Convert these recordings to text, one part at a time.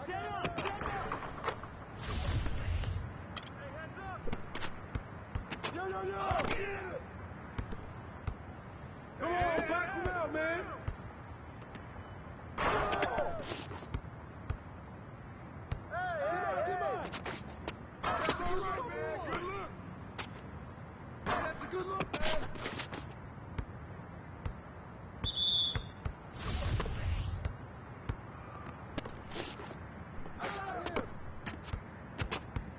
Set up! Set up! Hey, heads up! Yo, yo, yo! Get it! Come on, box him out, man! Hey, come on! That's all right, man. Good look. Hey, that's a good look, man. I got him.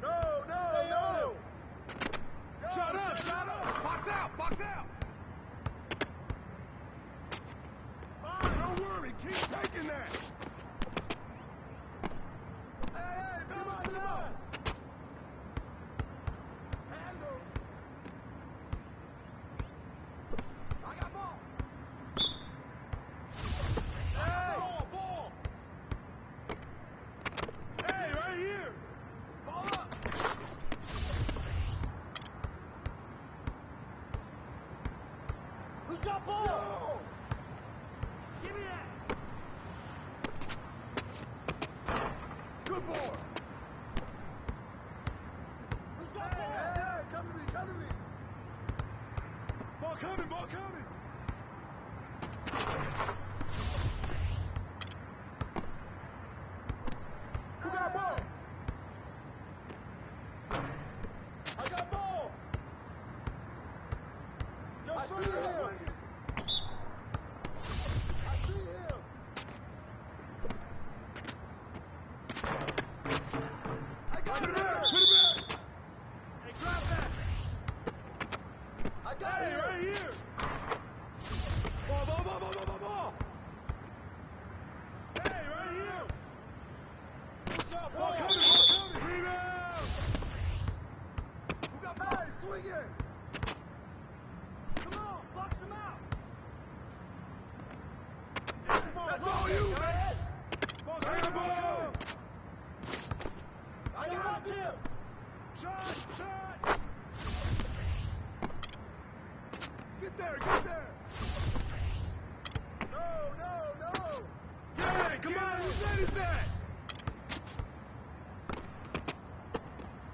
No, no, no. Shut up, shut up. Box out, box out! Don't worry, keep taking that. Hey, come on, come on. Handles. I got ball! Hey! Ball! Hey, right here! Ball up! Who's got ball? No! Give me that! Good boy! Who's got ball? Hey, come to me, come to me! Ball coming, ball coming! Who got ball? I got ball! Yo, I see him! I see him! I got him! Put it back! Hey, grab that! I got Hey, him! right here! Ball, ball, ball, ball, ball, ball, ball! Hey, right here! Who's got Ball ball? coming, ball coming! Rebound! Who got ball? Hey, swing it! Come on, box him out! That's all you, man! Ball coming, ball! I got him! Shot, shot! Get there, get there! No, no, no! Get it, come on, whose net is that?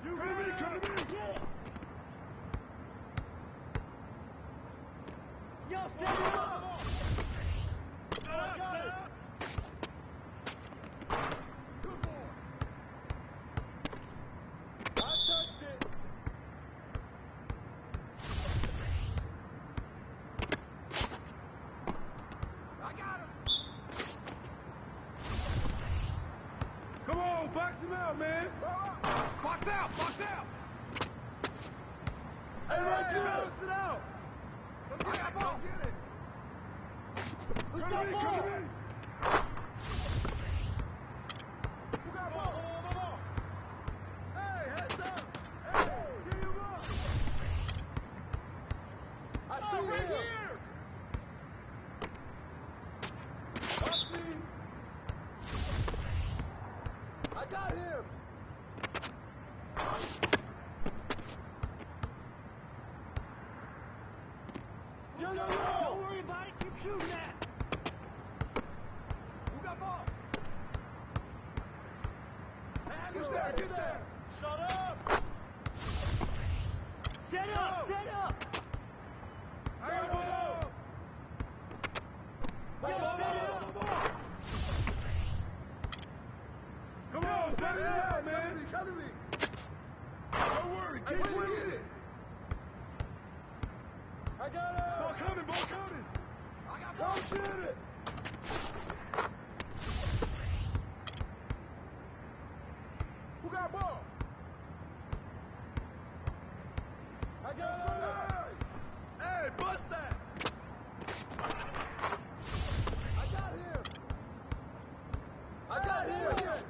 You Come to me, come to me! Get it! Yo, set him up! I got it! Good boy! I touched it! I got him! Come on, box him out, man! Box out, box out! Hey, right there! Sit out! Come get I got it, ball. come get it! Who's Come got to me, ball? come to me! Who got ball? Hey, heads up! Hey! Get him up! I see Oh, right him! here! Up me! I got him! Yo, yo, Don't yo! worry about it, keep shooting that! Who got ball? Who's there? Get there! Shut up! Set up! Set up! I got ball! Yo, Ball, set ball, it ball, up! ball, ball. Come on, set it out, man! Come to me! Don't worry, keep swinging it! I got it! Ball coming, ball coming! I got ball! Come get it! Who got ball? I got it! Hey, bust that! I got him! I got him!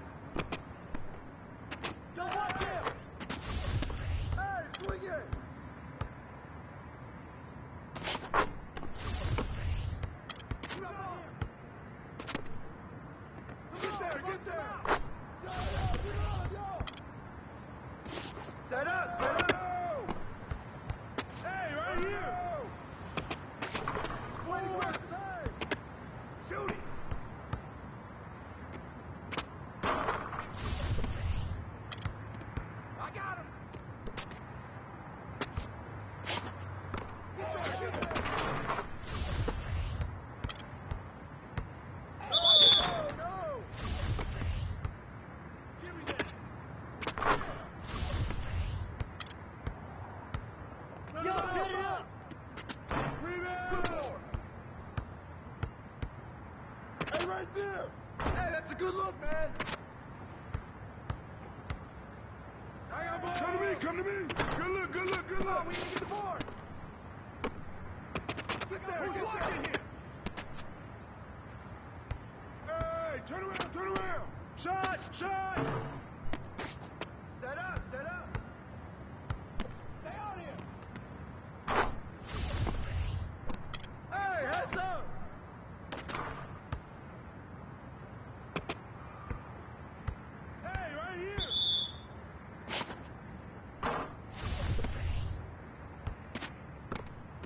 Yo, watch him! Hey, swing it! Who got ball? Get there, get there! Yo, yo, get on, yo! Set up, set up! Hey, right here! Come to me. Good look, good look, good look. We need to get the board. Get there, Who's get blocking there. here? Hey, turn around, turn around. Shot! Shot! Set up! Set up! Stay on here. Hey, heads up! Hey, right here!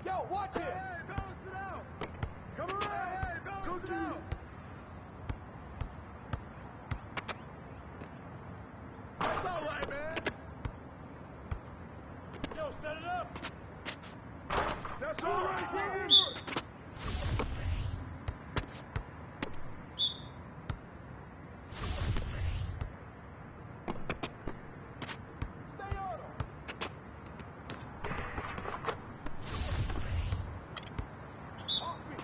Yo, watch Hey, it. hey, balance it out! Come around! Hey, hey, balance it out! That's all right, man! Yo, set it up! That's all right, man. Stay on him! Off me.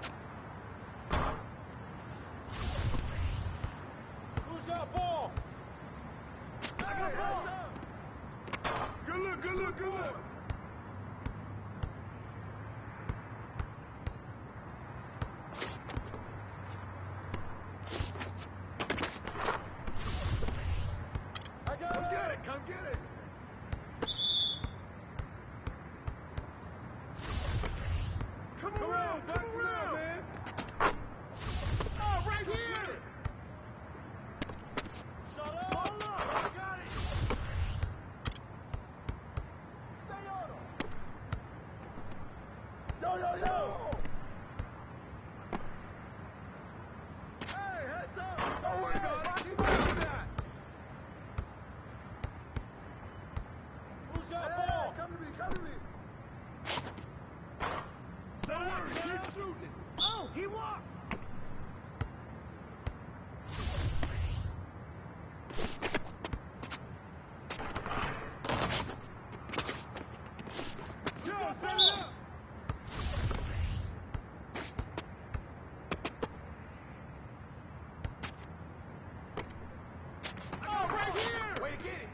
Who's got ball? I got ball! Good look, good look, good look. I got Come it! get it, come get it. Come around, box come him out, around. man. Oh, right here! Shut up! Hold up! I got it! Stay on him! Yo, yo, yo! Hey, heads up! Don't worry about it. box Keep him out. watching that. Who's got ball? Come to me, come to me! Don't worry, keep shooting it. Oh, he walked! Yo, set it up. Oh, right here! Way to get it.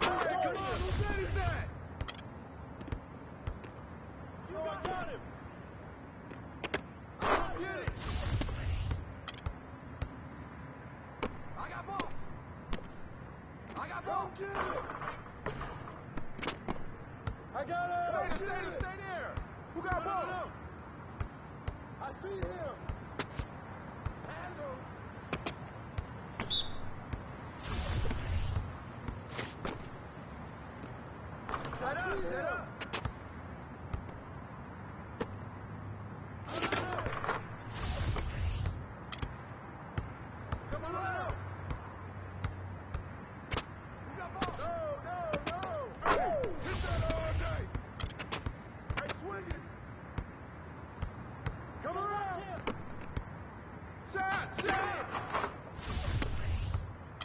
Hey, come on, who said is that? You got him! Go get it! I got ball. I got Go ball. get it! I got him! Stay there, stay there. Who got ball? No. I see him! Handle! I see him! Come on! Who got ball? No! Hey, hit that all day. Hey, swing it! Come around! Shot, shot.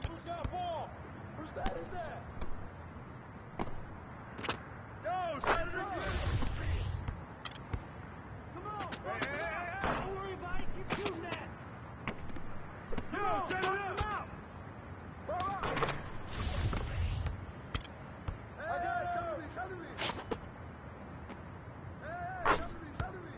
Who's got ball? Whose bat is that? Yo, set it again! Come on! Hey, hey, hey, hey. Don't worry about it, keep shooting that! Yo, set it box up. him out! Ball out! I got it! Come to me, come to me! Hey, come to me, come to me!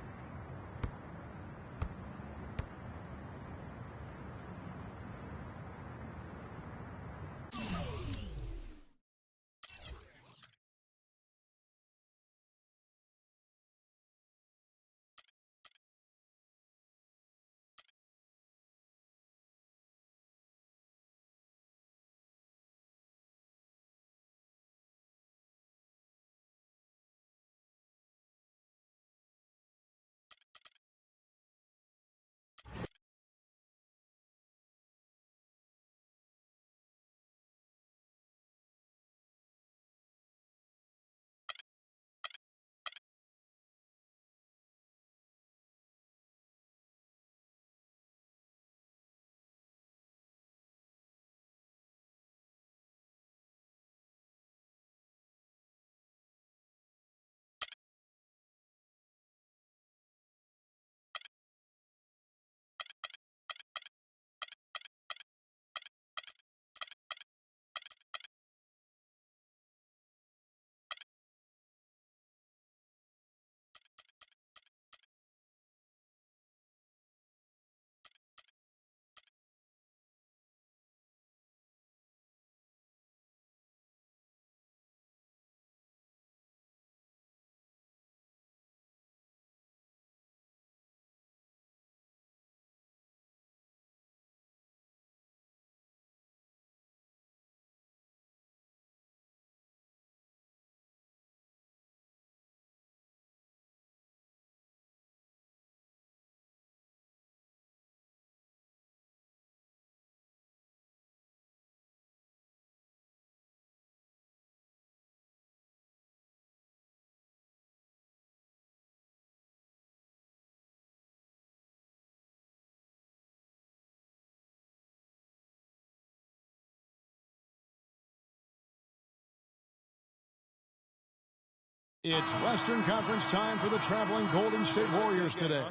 It's Western Conference time for the traveling Golden State Warriors today.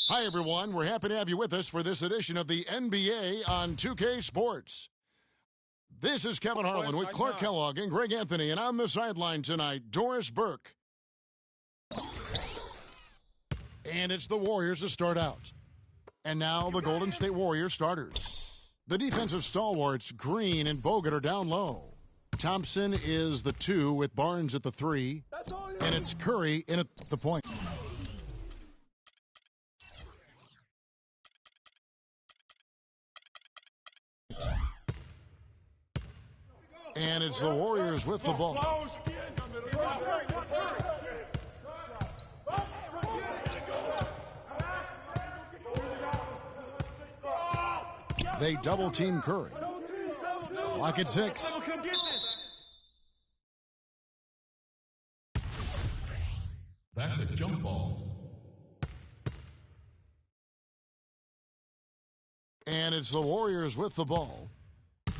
Hi, everyone. We're happy to have you with us for this edition of the NBA on 2K Sports. This is Kevin Harlan with Clark Kellogg and Greg Anthony, and on the sideline tonight, Doris Burke. And it's the Warriors to start out. And now the Golden State Warriors starters. The defensive stalwarts, Green and Bogut, are down low. Thompson is the 2 with Barnes at the 3. And it's Curry in at the point. And it's the Warriors with the ball. They double-team Curry. Lock at 6. That's a jump ball. And it's the Warriors with the ball.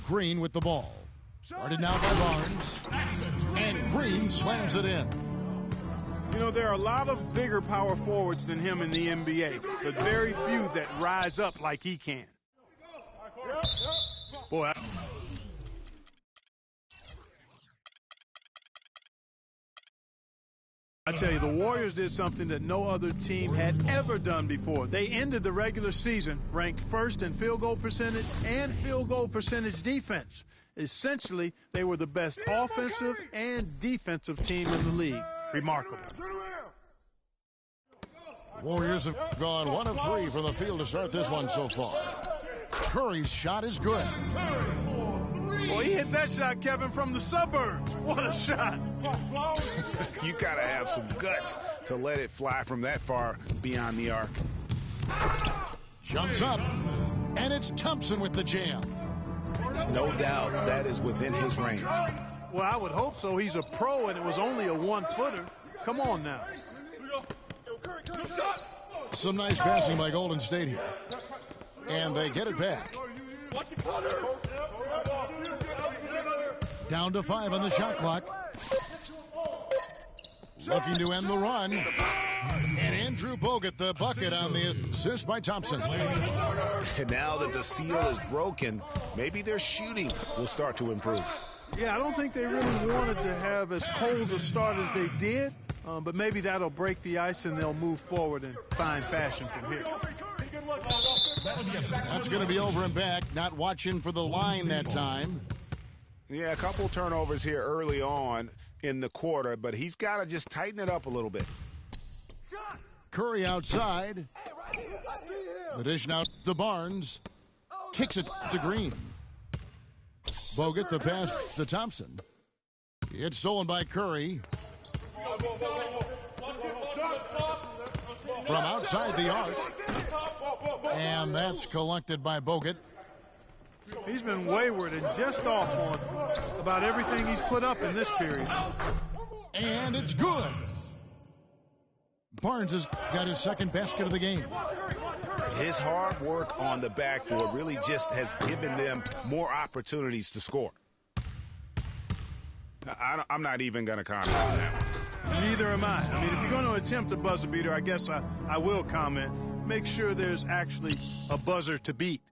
Green with the ball. Started now by Barnes. And Green slams it in. You know, there are a lot of bigger power forwards than him in the NBA, but very few that rise up like he can. Boy, I tell you, the Warriors did something that no other team had ever done before. They ended the regular season ranked first in field goal percentage and field goal percentage defense. Essentially, they were the best offensive and defensive team in the league. Remarkable. Warriors have gone 1 of 3 from the field to start this one so far. Curry's shot is good. Well, he hit that shot, Kevin, from the suburbs. What a shot. You got to have some guts to let it fly from that far beyond the arc. Jumps up, and it's Thompson with the jam. No doubt that is within his range. Well, I would hope so. He's a pro, and it was only a 1-footer. Come on now. Some nice passing by Golden State here. And they get it back. Down to 5 on the shot clock. Looking to end the run. And Andrew Bogut, the bucket on the assist by Thompson. And now that the seal is broken, maybe their shooting will start to improve. Yeah, I don't think they really wanted to have as cold a start as they did, but maybe that'll break the ice and they'll move forward in fine fashion from here. That's going to be over and back. Not watching for the line that time. Yeah, a couple turnovers here early on in the quarter, but he's got to just tighten it up a little bit. Curry outside. The dish now to Barnes. Kicks it to Green. Bogut the pass to Thompson. It's stolen by Curry. From outside the arc. And that's collected by Bogut. He's been wayward and just off on about everything he's put up in this period. And it's good. Barnes has got his second basket of the game. His hard work on the backboard really just has given them more opportunities to score. I'm not even going to comment on that. Neither am I. I mean, if you're going to attempt a buzzer beater, I guess I will comment. Make sure there's actually a buzzer to beat.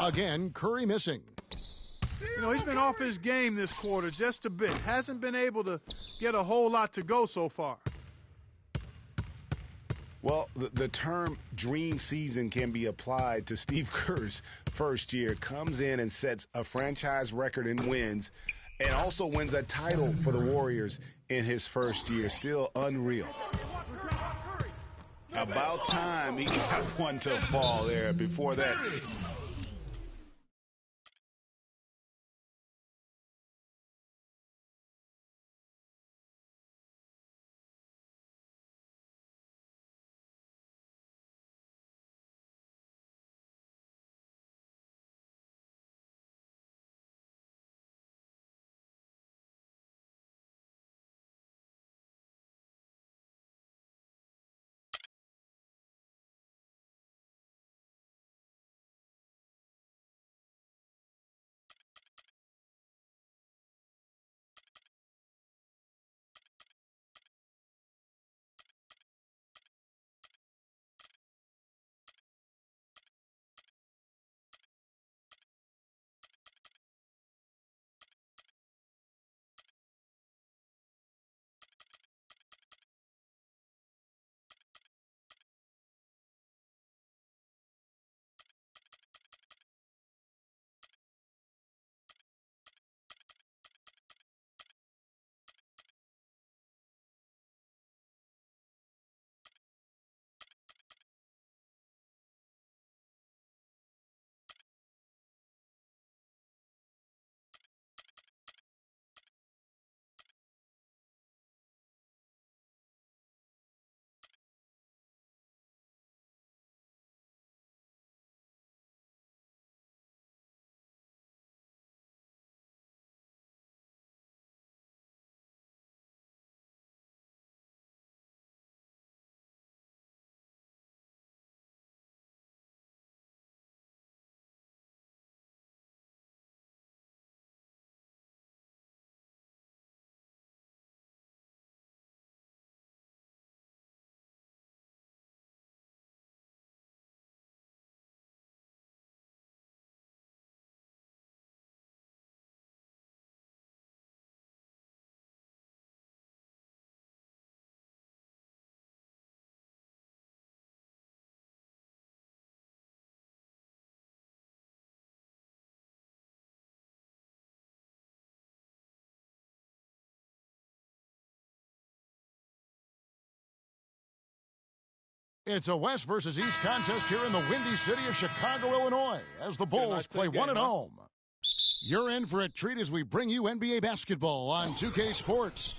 Again, Curry missing. You know, he's been off his game this quarter just a bit. Hasn't been able to get a whole lot to go so far. Well, the term dream season can be applied to Steve Kerr's first year. Comes in and sets a franchise record in wins and also wins a title for the Warriors in his first year. Still unreal. About time he got one to fall there. Before that, It's a West versus East contest here in the windy city of Chicago, Illinois, as the Bulls play one at home. You're in for a treat as we bring you NBA basketball on 2K Sports.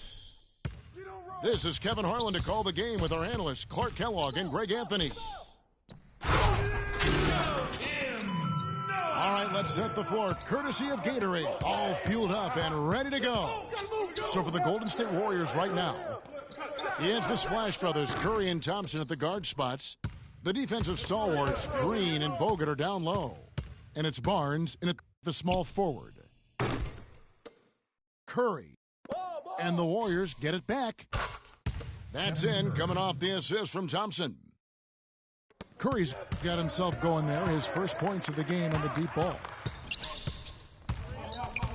This is Kevin Harlan to call the game with our analysts Clark Kellogg and Greg Anthony. All right, let's set the floor. Courtesy of Gatorade, all fueled up and ready to go. So for the Golden State Warriors right now, it's the Splash Brothers, Curry and Thompson at the guard spots. The defensive stalwarts, Green and Bogut, are down low. And it's Barnes in at the small forward. Curry and the Warriors get it back. That's in, coming off the assist from Thompson. Curry's got himself going there, his first points of the game on the deep ball.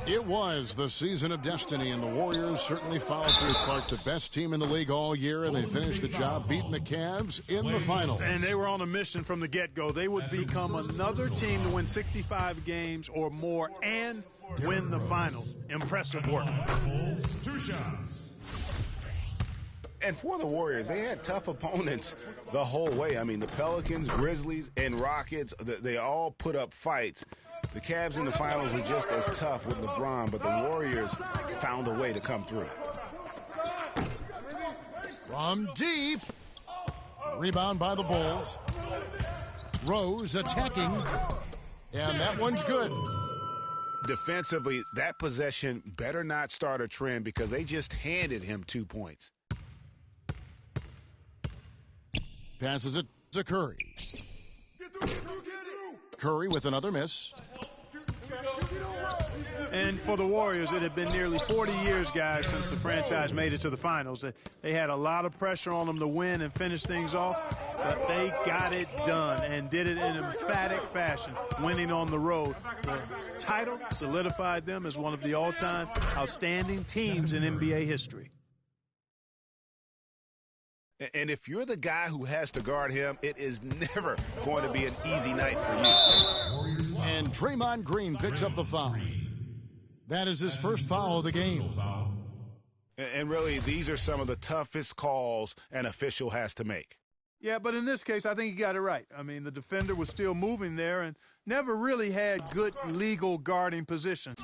It was the season of destiny, and the Warriors certainly followed through. Clark, the best team in the league all year, and they finished the job beating the Cavs in the finals. And they were on a mission from the get-go. They would become another team to win 65 games or more and win the finals. Impressive work. 2 shots. And for the Warriors, they had tough opponents the whole way. I mean, the Pelicans, Grizzlies, and Rockets, they all put up fights. The Cavs in the finals were just as tough with LeBron, but the Warriors found a way to come through. From deep. Rebound by the Bulls. Rose attacking. And that one's good. Defensively, that possession better not start a trend because they just handed him 2 points. Passes it to Curry. Curry with another miss. And for the Warriors, it had been nearly 40 years, guys, since the franchise made it to the finals. They had a lot of pressure on them to win and finish things off, but they got it done and did it in emphatic fashion, winning on the road. The title solidified them as one of the all-time outstanding teams in NBA history. And if you're the guy who has to guard him, it is never going to be an easy night for you. And Draymond Green picks up the foul. That is his first foul of the game. And really, these are some of the toughest calls an official has to make. Yeah, but in this case, I think he got it right. I mean, the defender was still moving there and never really had good legal guarding position.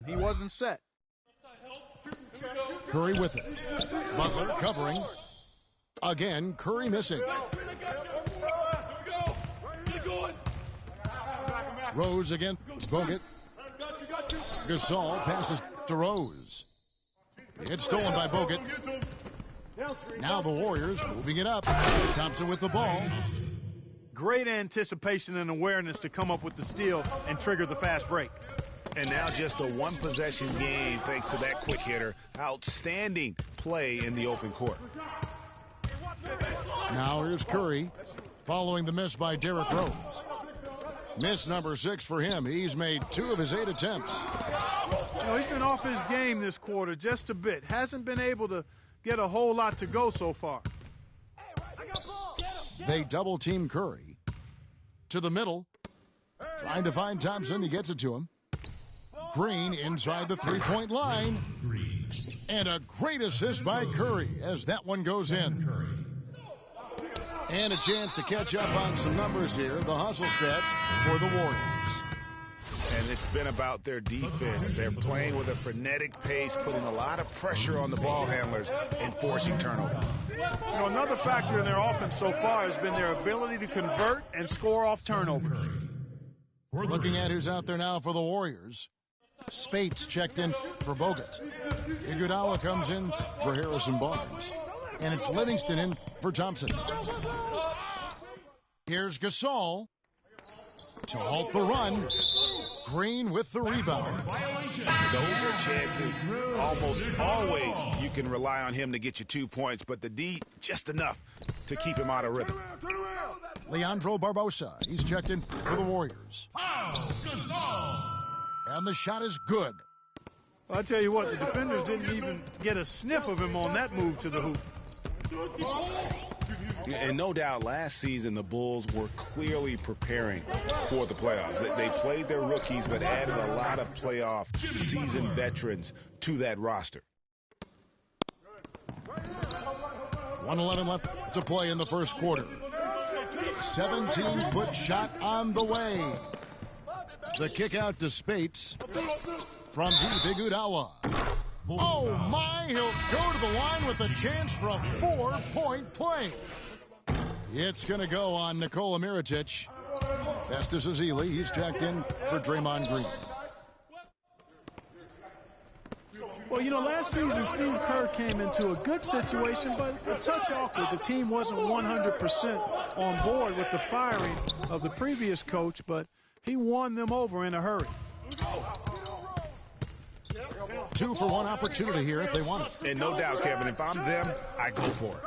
He wasn't set. Curry with it. Butler covering. Again, Curry missing. Rose again. Bogut. Gasol passes to Rose. It's stolen by Bogut. Now the Warriors moving it up. Thompson with the ball. Great anticipation and awareness to come up with the steal and trigger the fast break. And now just a one-possession game thanks to that quick hitter. Outstanding play in the open court. Now here's Curry following the miss by Derrick Rose. Miss number 6 for him. He's made 2 of his 8 attempts. You know, he's been off his game this quarter just a bit. Hasn't been able to get a whole lot to go so far. They double-team Curry. To the middle. Trying to find Thompson. He gets it to him. Green inside the three-point line. And a great assist by Curry as that one goes in. And a chance to catch up on some numbers here. The hustle stats for the Warriors. And it's been about their defense. They're playing with a frenetic pace, putting a lot of pressure on the ball handlers and forcing turnovers. You know, another factor in their offense so far has been their ability to convert and score off turnovers. Looking at who's out there now for the Warriors. Spates checked in for Bogut. Iguodala comes in for Harrison Barnes. And it's Livingston in for Thompson. Here's Gasol to halt the run. Green with the rebound. Those are chances. Almost always you can rely on him to get you 2 points, but the D, just enough to keep him out of rhythm. Leandro Barbosa, he's checked in for the Warriors. And the shot is good. Well, I tell you what, the defenders didn't even get a sniff of him on that move to the hoop. And no doubt last season the Bulls were clearly preparing for the playoffs. They played their rookies but added a lot of playoff seasoned veterans to that roster. 1:11 left to play in the first quarter. 17-foot shot on the way. The kick out to Spates from deep. Iguodala. Oh my, he'll go to the line with a chance for a 4-point play. It's going to go on Nikola Mirotic. Festus Ezeli, he's checked in for Draymond Green. Well, you know, last season Steve Kerr came into a good situation, but a touch awkward. The team wasn't 100% on board with the firing of the previous coach, but he won them over in a hurry. 2-for-1 opportunity here if they want it. And no doubt, Kevin, if I'm them, I go for it.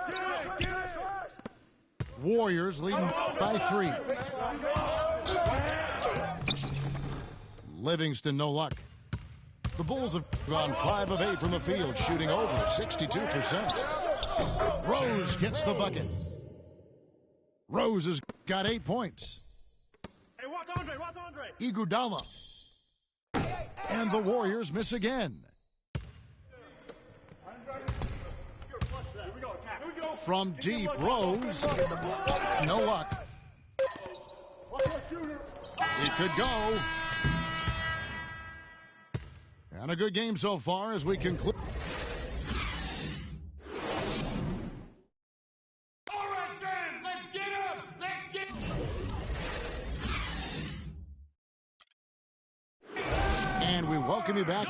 Warriors leading by 3. Livingston, no luck. The Bulls have gone 5 of 8 from the field, shooting over 62%. Rose gets the bucket. Rose has got 8 points. Hey, watch Andre, watch Andre. Iguodala. And the Warriors miss again. From deep, Rose. No luck. It could go. And a good game so far as we conclude. All right, fans, let's get up. Let's get. And we welcome you back.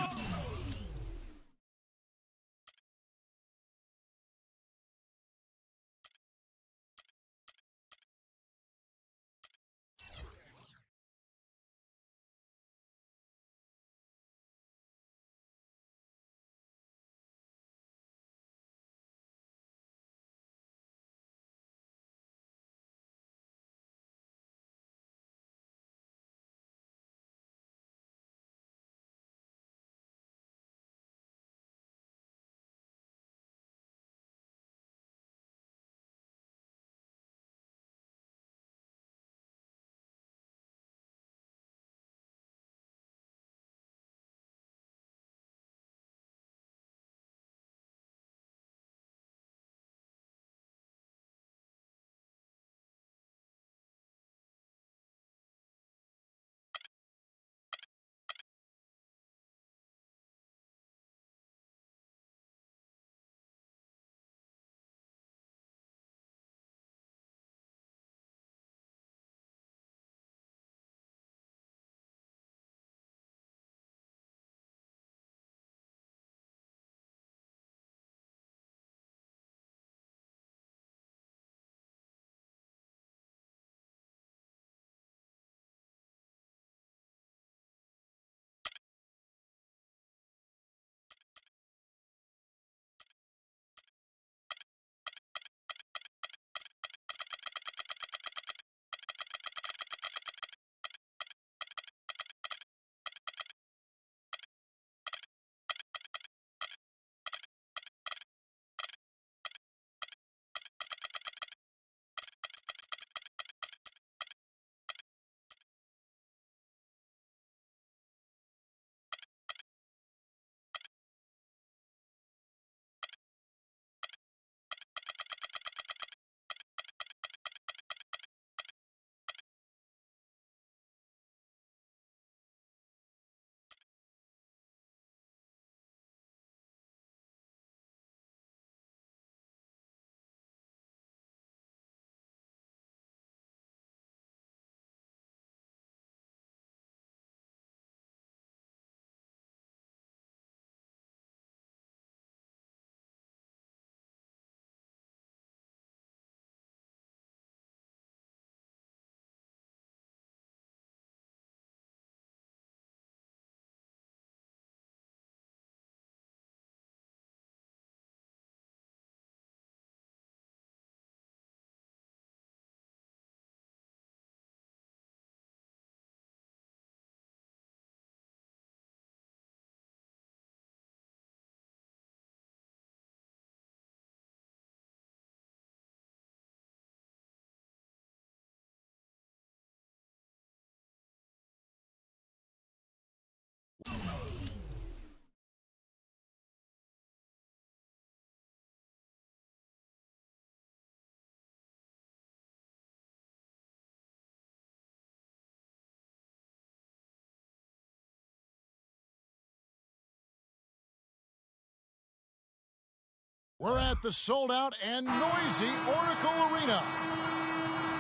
We're at the sold-out and noisy Oracle Arena.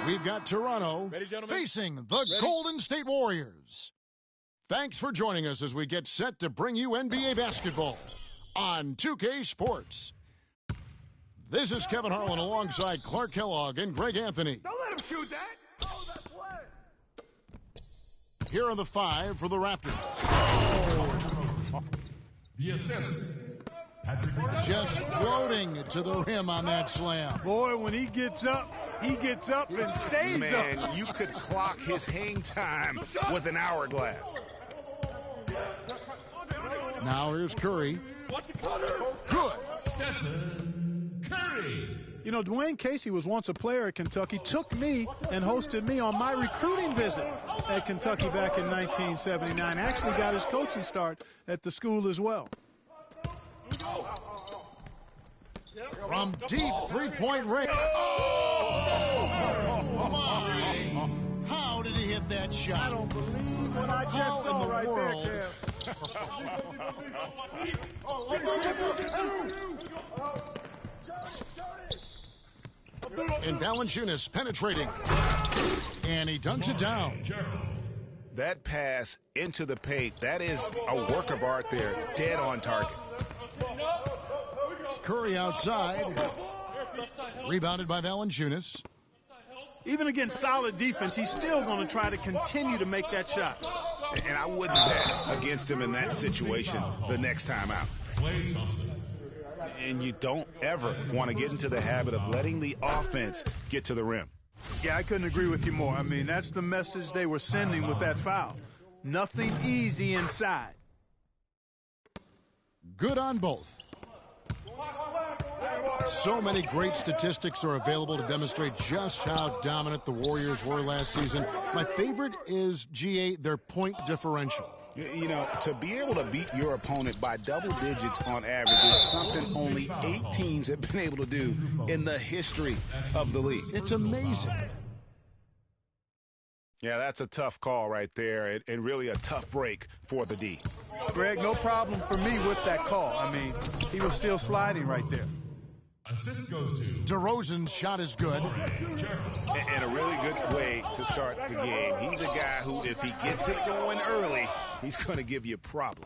We've got Toronto facing the Golden State Warriors. Thanks for joining us as we get set to bring you NBA basketball on 2K Sports. This is Kevin Harlan alongside Clark Kellogg and Greg Anthony. Don't let him shoot that. Oh, that's what. Here are the 5 for the Raptors. The assist. Just floating to the rim on that slam. Boy, when he gets up and stays Man, up. you could clock his hang time with an hourglass. Now here's Curry. Good. Curry. You know, Dwayne Casey was once a player at Kentucky, took me and hosted me on my recruiting visit at Kentucky back in 1979. Actually got his coaching start at the school as well. From deep three-point range. Oh, my. How did he hit that shot? I don't believe what I just How saw in the right world? there, And Valanciunas penetrating. And he dunks it down. That pass into the paint, that is a work of art there, dead on target. Curry outside. Rebounded by Valanciunas. Even against solid defense, he's still going to try to continue to make that shot. And I wouldn't bet against him in that situation the next time out. And you don't ever want to get into the habit of letting the offense get to the rim. Yeah, I couldn't agree with you more. I mean, that's the message they were sending with that foul. Nothing easy inside. Good on both. So many great statistics are available to demonstrate just how dominant the Warriors were last season. My favorite is, GA, their point differential. You know, to be able to beat your opponent by double digits on average is something only 8 teams have been able to do in the history of the league. It's amazing. Yeah, that's a tough call right there, and really a tough break for the D. Greg, no problem for me with that call. I mean, he was still sliding right there. Assist goes to DeRozan's shot is good. And a really good way to start the game. He's a guy who, if he gets it going early, he's going to give you problems.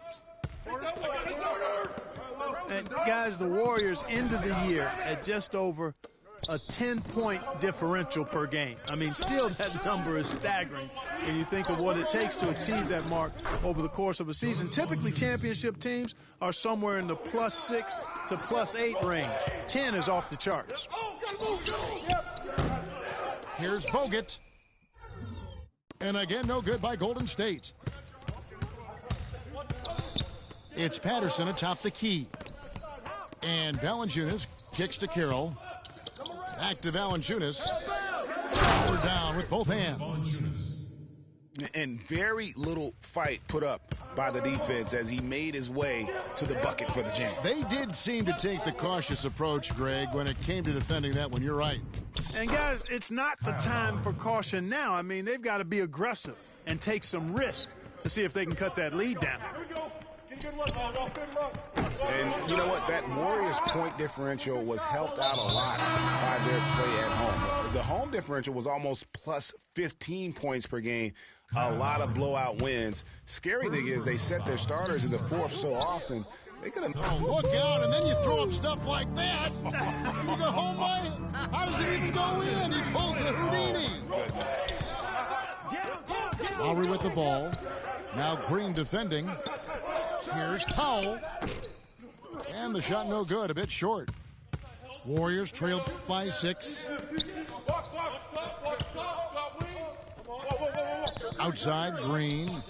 And guys, the Warriors ended the year at just over a 10-point differential per game. I mean, still that number is staggering when you think of what it takes to achieve that mark over the course of a season. Typically, championship teams are somewhere in the +6 to +8 range. 10 is off the charts. Here's Bogut. And again, no good by Golden State. It's Patterson atop the key. And Valanciunas kicks to Carroll. Back to Valanciunas. Power down with both hands. And very little fight put up by the defense as he made his way to the bucket for the jam. They did seem to take the cautious approach, Greg, when it came to defending that one. You're right. And, guys, it's not the time for caution now. I mean, they've got to be aggressive and take some risk to see if they can cut that lead down. And you know what? That Warriors point differential was helped out a lot by their play at home. The home differential was almost plus 15 points per game. A lot of blowout wins. Scary thing is they set their starters in the fourth so often. They could have. Oh, look out, and then you throw up stuff like that. You go home by. How does it even go in? He pulls a Houdini. Lowry with the ball. Now Green defending. Here's Powell. And the shot no good, a bit short. Warriors trail by 6. Outside, Green.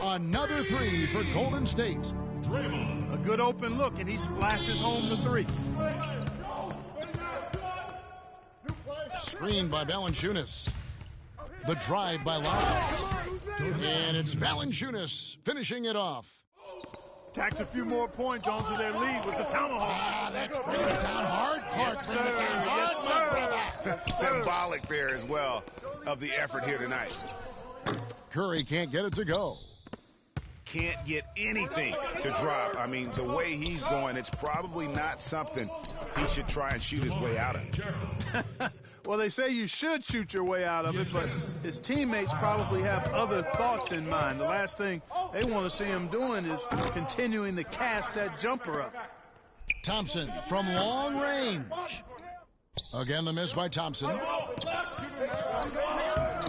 Another 3 for Golden State. A good open look, and he splashes home the 3. Screened by Valanciunas. The drive by Lowry. And it's Valanciunas finishing it off. Tacks a few more points onto their lead with the tomahawk. That's bringing it down hard. Clark, bring it down hard. Yes, sir. Symbolic there as well of the effort here tonight. Curry can't get it to go. can't get anything to drop. I mean, the way he's going, it's probably not something he should try and shoot his way out of. Well, they say you should shoot your way out of it, but his teammates probably have other thoughts in mind. The last thing they want to see him doing is continuing to cast that jumper up. Thompson from long range. Again, the miss by Thompson.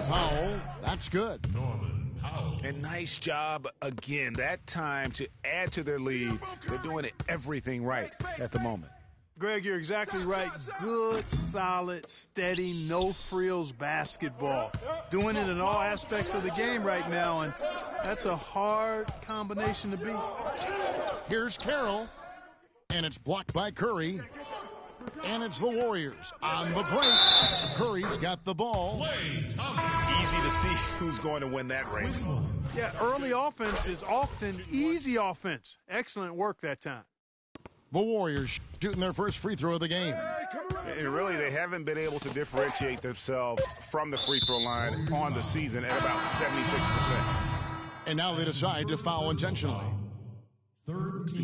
Powell, that's good. Norman Powell. And nice job again. That time to add to their lead. They're doing everything right at the moment. Greg, you're exactly right. Good, solid, steady, no-frills basketball. Doing it in all aspects of the game right now, and that's a hard combination to beat. Here's Carroll, and it's blocked by Curry. And it's the Warriors on the break. Curry's got the ball. Klay Thompson. Easy to see who's going to win that race. Yeah, early offense is often easy offense. Excellent work that time. The Warriors shooting their first free throw of the game. And really, they haven't been able to differentiate themselves from the free throw line on the season at about 76%. And now they decide to foul intentionally.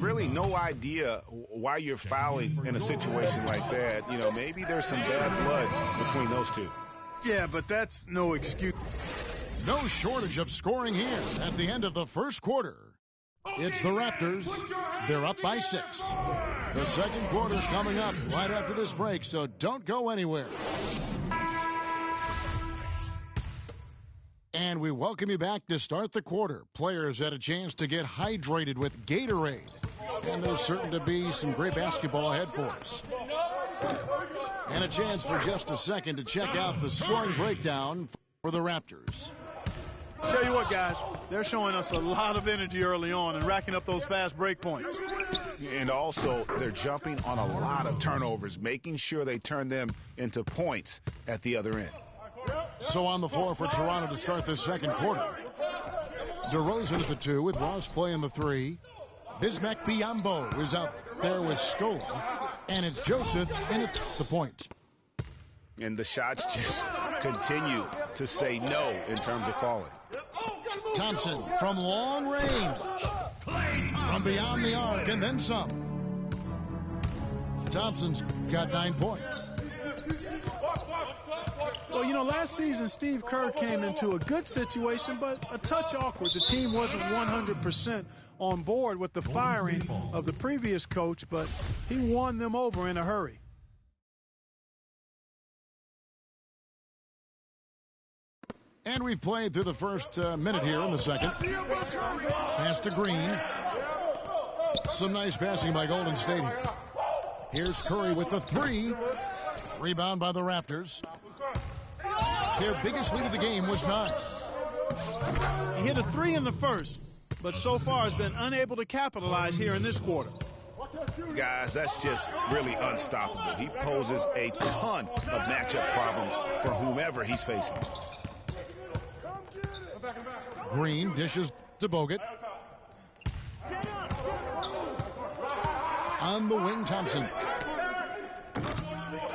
Really no idea why you're fouling in a situation like that. You know, maybe there's some bad blood between those two. Yeah, but that's no excuse. No shortage of scoring here at the end of the first quarter. It's the Raptors. They're up by 6. The second quarter coming up right after this break, so don't go anywhere. And we welcome you back to start the quarter. Players had a chance to get hydrated with Gatorade. And there's certain to be some great basketball ahead for us. And a chance for just a second to check out the scoring breakdown for the Raptors. Tell you what, guys, they're showing us a lot of energy early on and racking up those fast break points. And also, they're jumping on a lot of turnovers, making sure they turn them into points at the other end. So on the floor for Toronto to start this second quarter. DeRozan at the 2 with Ross playing the 3. Bismack Biyombo is out there with Scola. And it's Joseph in at the point. And the shots just continue to say no in terms of falling. Thompson from long range. From beyond the arc and then some. Thompson's got 9 points. Well, you know, last season Steve Kerr came into a good situation, but a touch awkward. The team wasn't 100% on board with the firing of the previous coach, but he won them over in a hurry. And we've played through the first minute here in the second. Pass to Green. Some nice passing by Golden State here. Here's Curry with the 3. Rebound by the Raptors. Their biggest lead of the game was 9. He hit a 3 in the first, but so far has been unable to capitalize here in this quarter. Guys, that's just really unstoppable. He poses a ton of matchup problems for whomever he's facing. Green dishes to Bogut. On the wing, Thompson.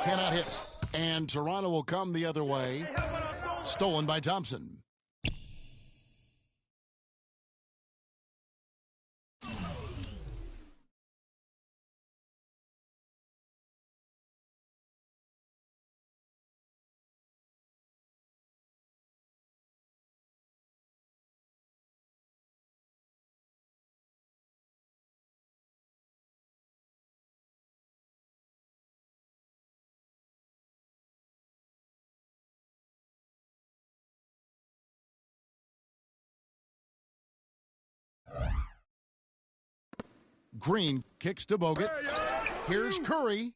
Cannot hit. And Toronto will come the other way. Stolen by Thompson. Green kicks to Bogut. Here's Curry.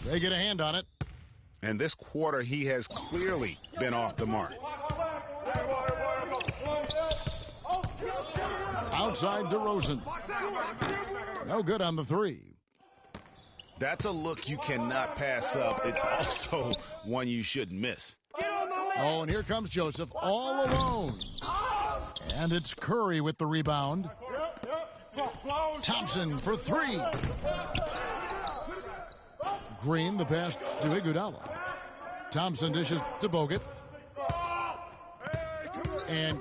They get a hand on it. And this quarter, he has clearly been off the mark. Outside DeRozan. No good on the 3. That's a look you cannot pass up. It's also one you shouldn't miss. Oh, and here comes Joseph all alone. And it's Curry with the rebound. Thompson for 3. Green, the pass to Iguodala. Thompson dishes to Bogut. And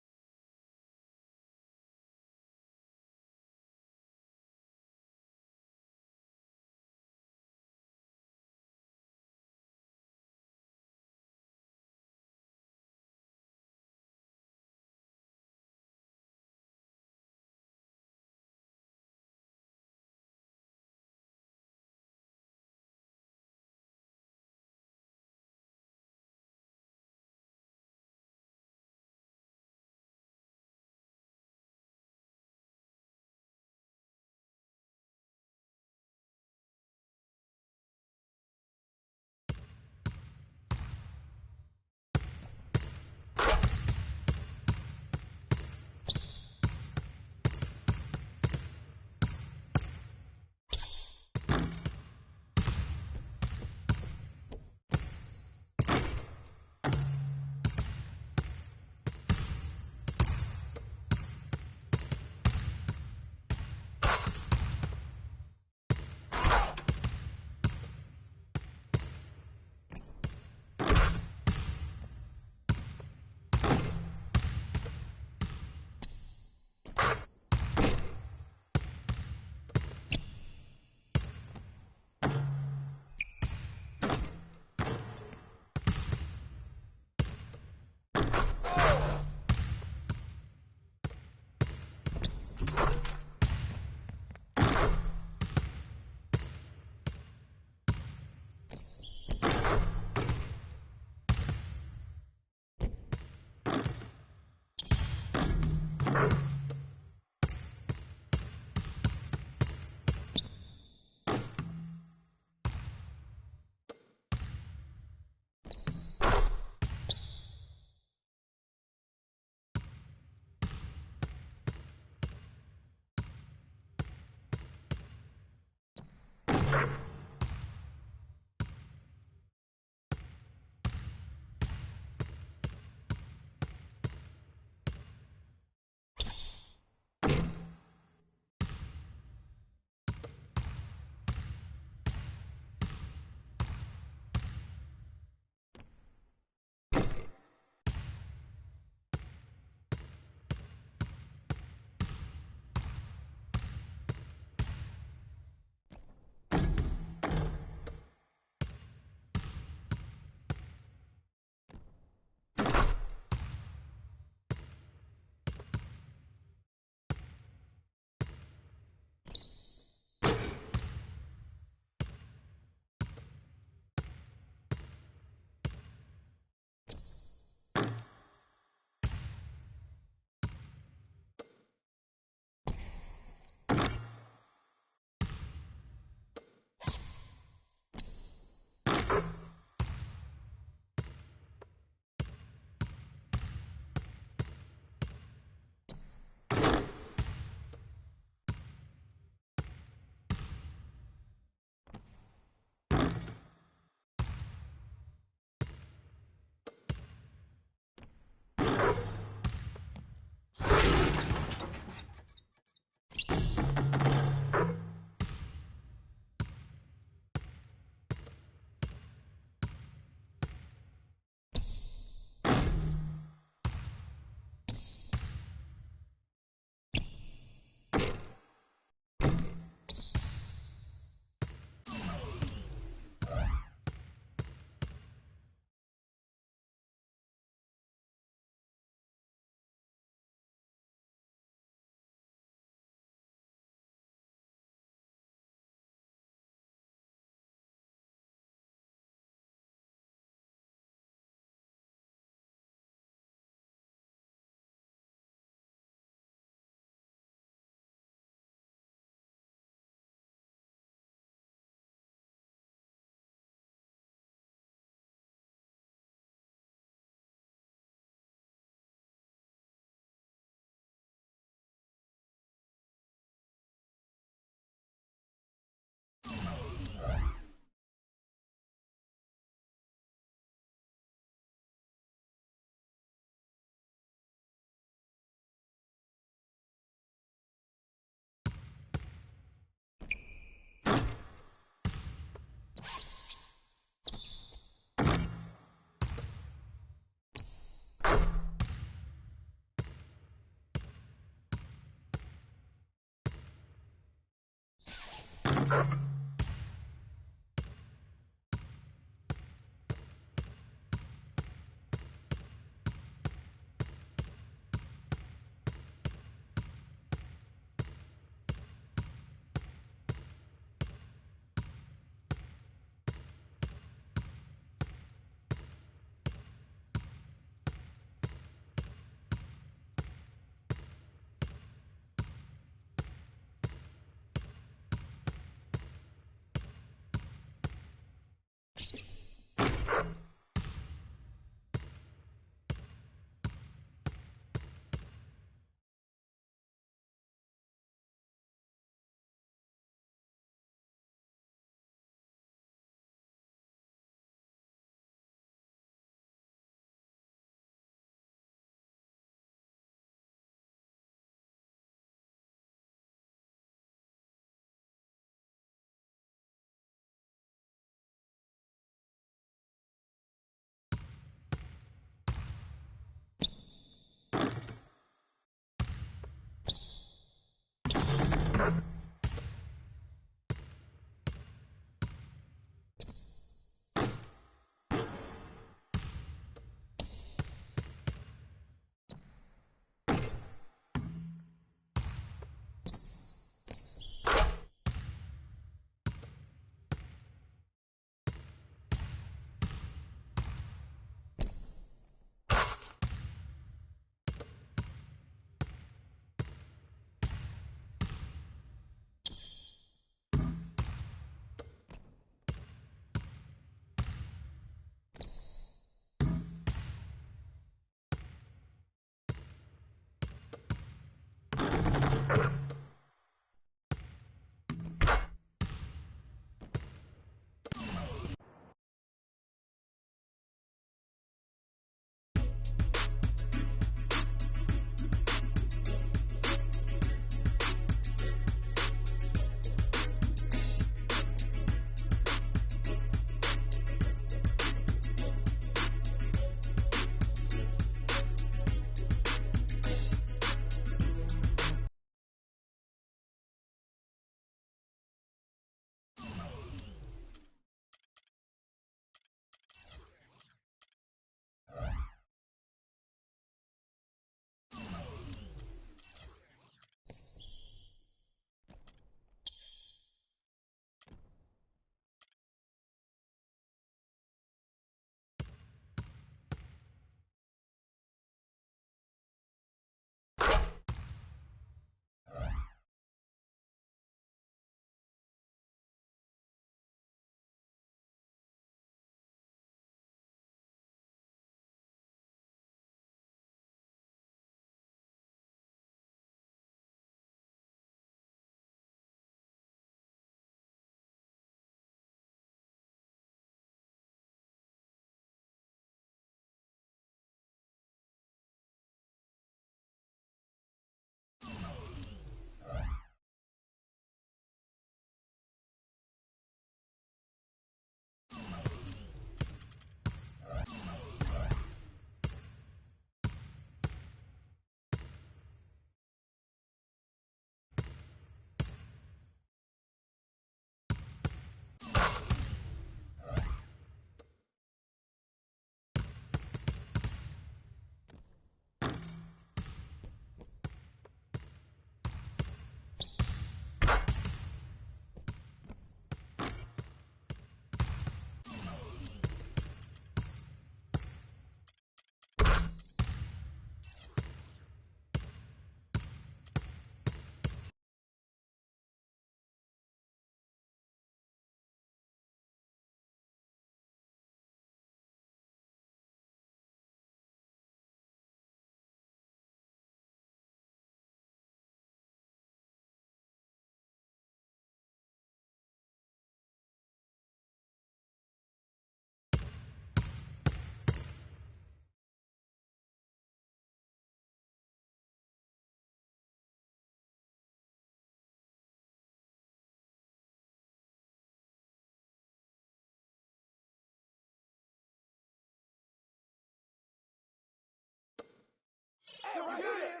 right here.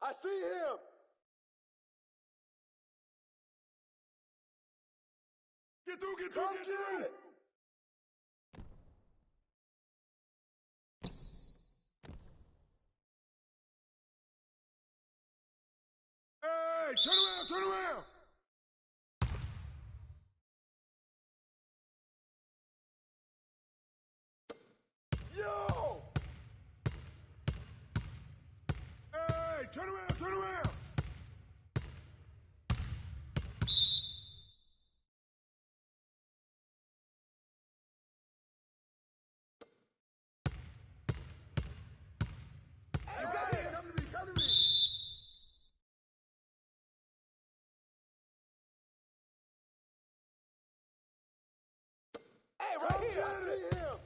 I see him. Get through, get through, Come get get through. it. Hey, turn around, turn around. Yo! Hey, turn around, turn around. Hey, right here. Come to me, come to me. Hey, Come get it. I see him.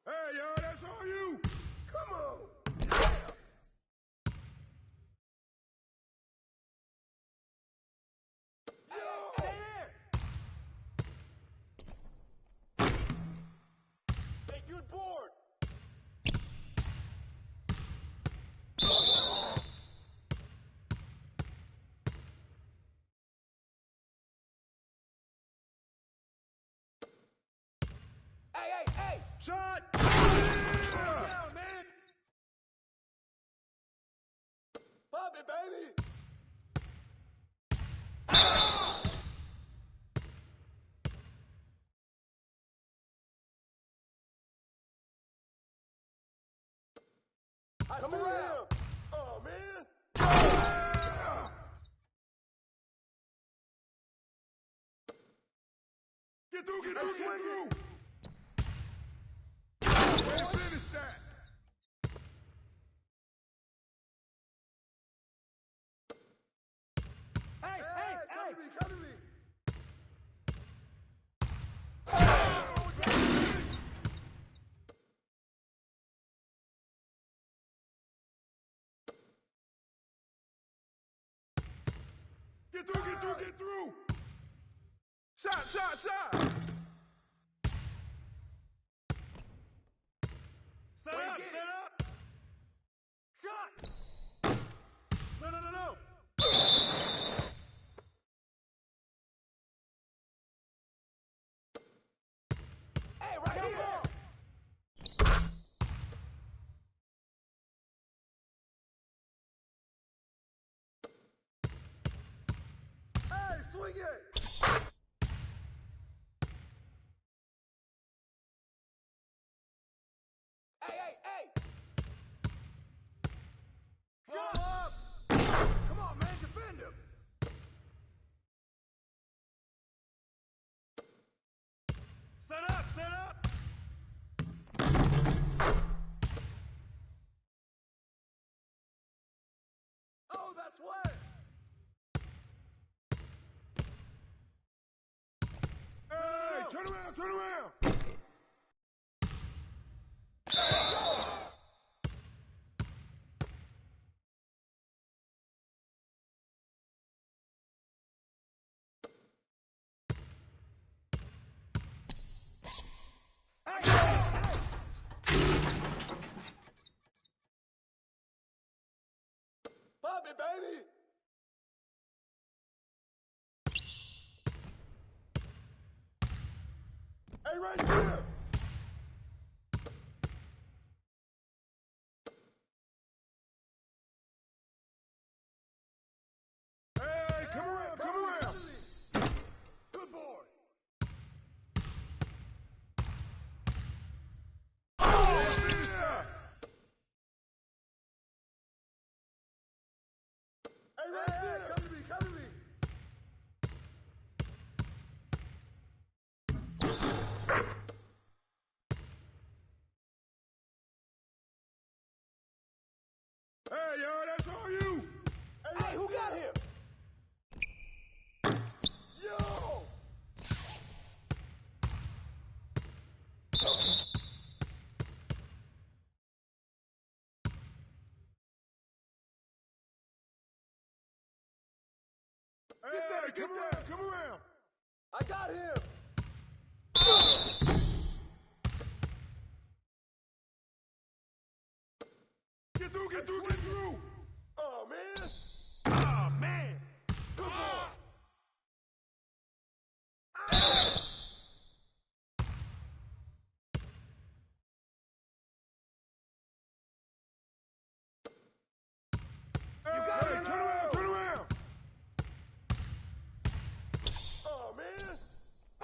Hey, yo, that's all you. Come on. Yo! Hey, Hey, good board. hey. Shot. Down, man. Pop it, baby. I Come see around. him. Oh, man. Get through, get through, get through. Way to finish that. Hey, Come to me, come to me. Get through, get through, get through. Shot. Set up. Shot. No. Hey, right Come here. on. Hey, swing it. Hey. Shot up. Come on, man, defend him. Set up. Oh, that's wet. Hey, turn around. Pop it, baby. Hey, right there. Hey, come around. Good boy. Finish that. Hey, right there. Come to me, come to me. Hey, yo, that's all you. Hey, who got him? Yo! Hey, come around, come around. I got him! Get through, get through, get through. Oh, man! Oh, man. Good boy! You got it. Turn around, turn around. Oh, man!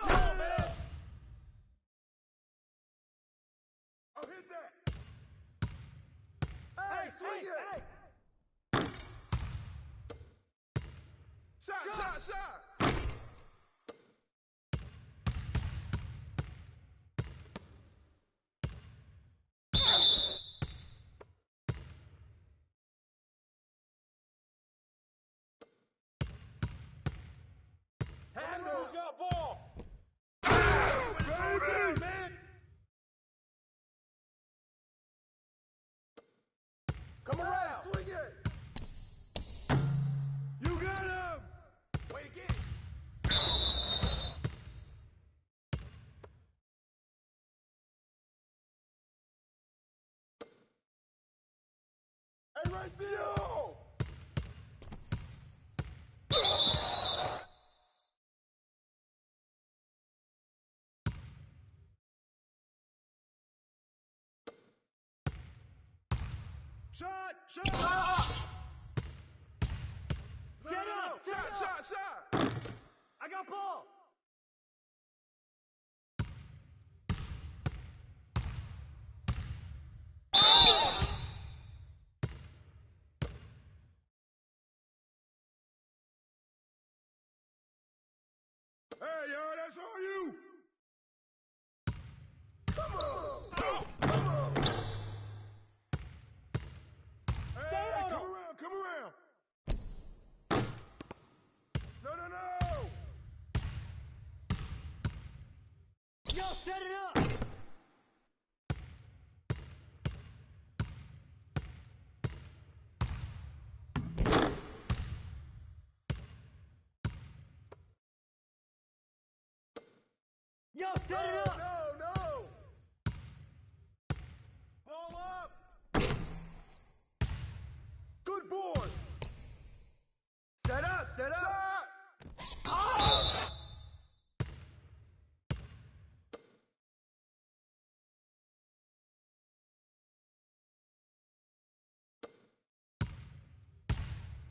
Oh, man! Oh, hit that. Hey, swing it! Shot, shot, shot. Handles got ball! Baby, man. Come around! Swing it! You got him. Way to get it! Hey, right there! Yo! Shot, shot. Set up, shot, shot, shot. I got ball. Hey, yo, that's all you. Come on! Oh. Come on! Hey, come around, come around. No, no, no. Yo, set it up! Yo, set it up! No, no! Ball up! Good boy! Set up, set up.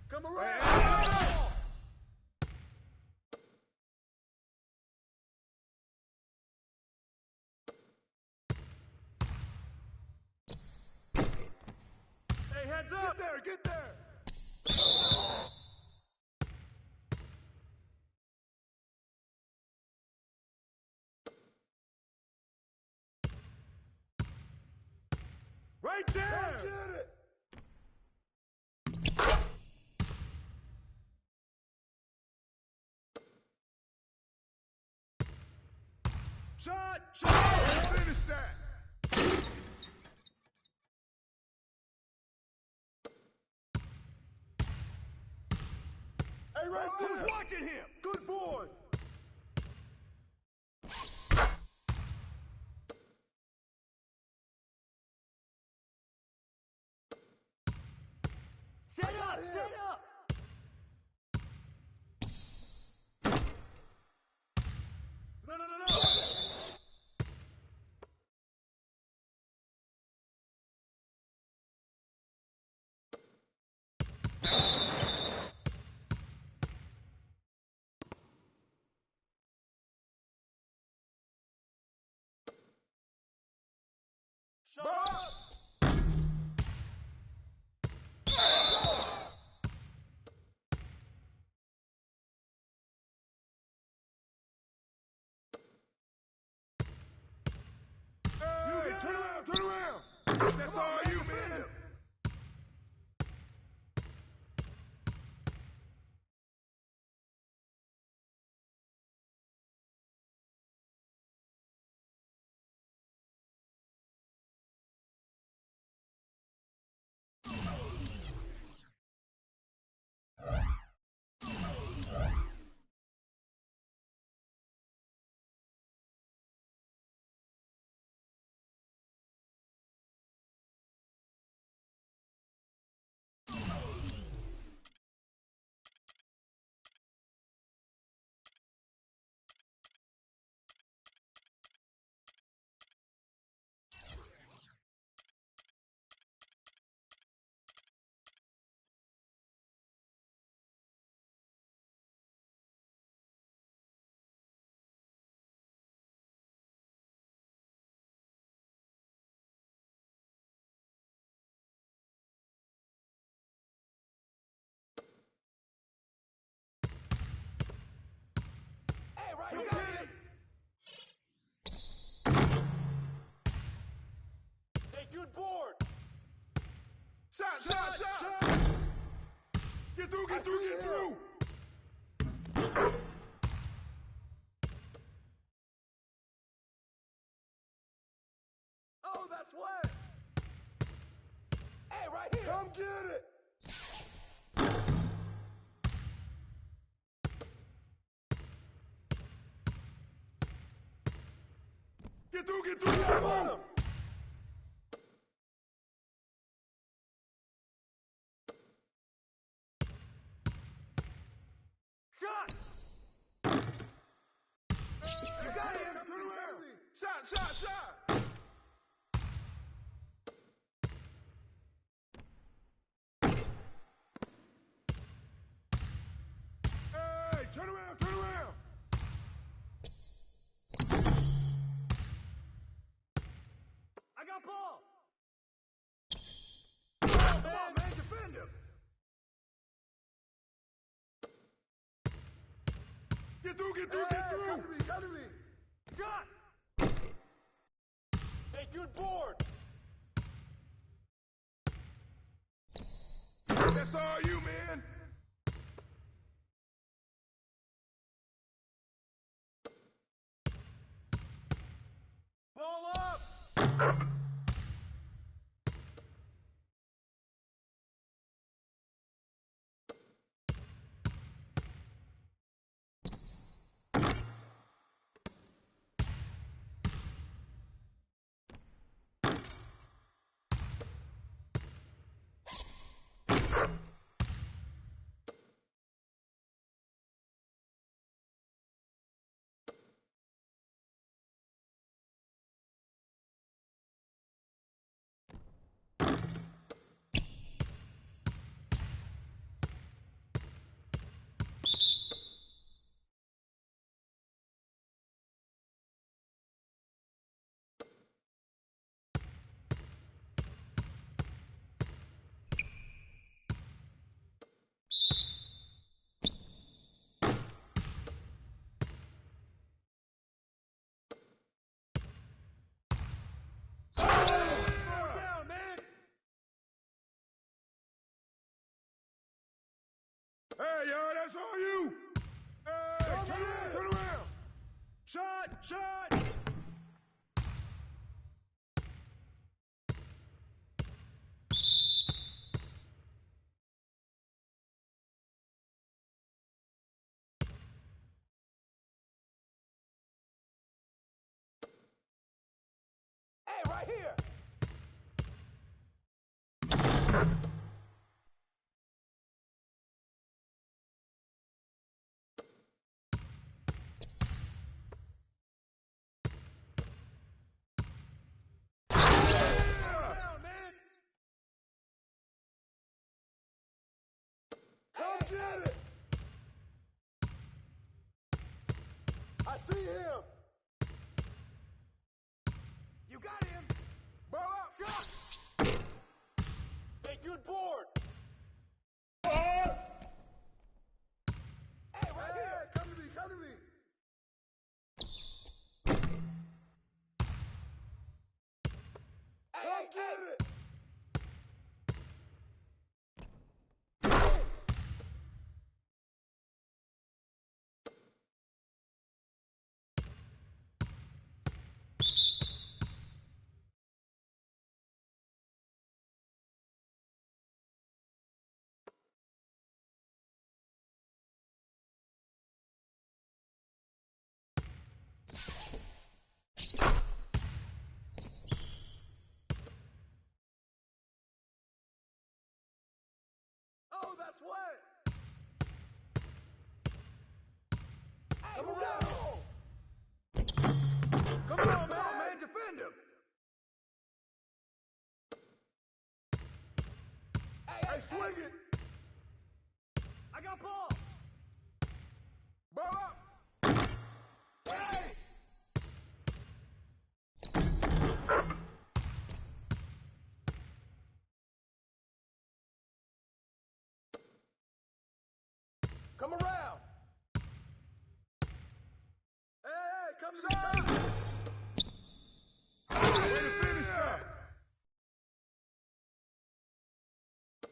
Come around! Hey. Hey, heads up. Get there, get there! Right Come there. get it! Shot, shot. Finish that. Hey, right Who's there! watching him? Good boy! Set I got up! him. Set up! No, no, no, no. Shut up! Hey, turn around, turn around. That's all you, man. through, get through. Oh, that's wet. Hey, right here. Come get it. Get through, get through, get through. Shot! You got him. Turn around. Shot. Hey, turn around. I got ball! Come on, man, defend him. Get through, get through. Come to me. Shot! Hey, good board. That's all you, man. Ball up. Down, man. Hey, yo, that's all you. Hey, turn around. Shot. Hey, right here. Down, man. Come get it. I see him. You got him. Ball up. Shot. Hey, good board. Hey, right here. Come to me. Come get it. Oh, that's wet. Hey, come around. Come on, man. Defend him. Hey, swing it. I got ball! Ball up. Hey! Come around. Hey, come to me. Way to finish that.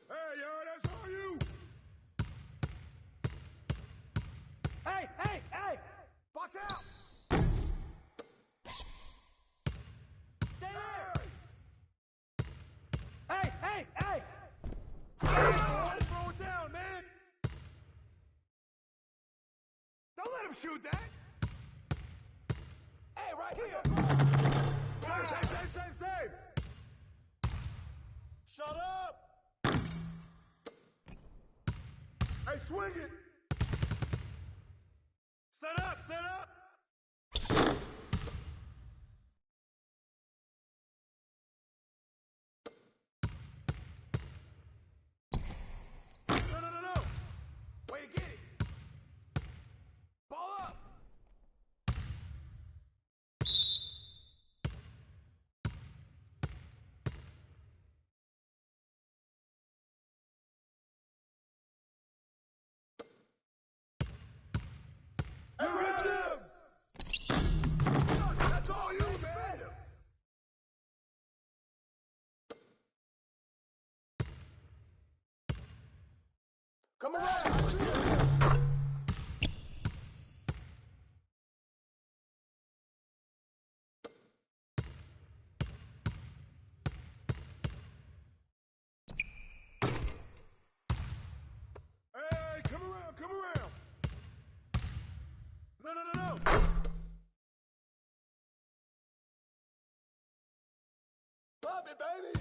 Hey, yo, that's all you. let him shoot that. Hey, right here. Save. Shut up. Hey, swing it. Set up. No. Way to get it. Ball up. Hey, right there. That's all you, man. Come around. Hey, come around. No. Pop it, baby.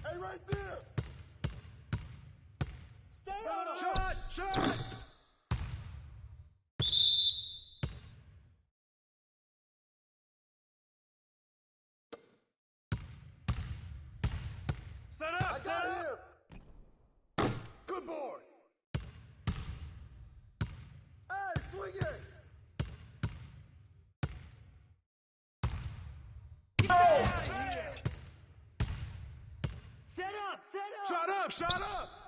Hey, right there. Stay on him. Shot. Set up. Good boy. Hey, swing it. Get out of here. Set up. Shut up.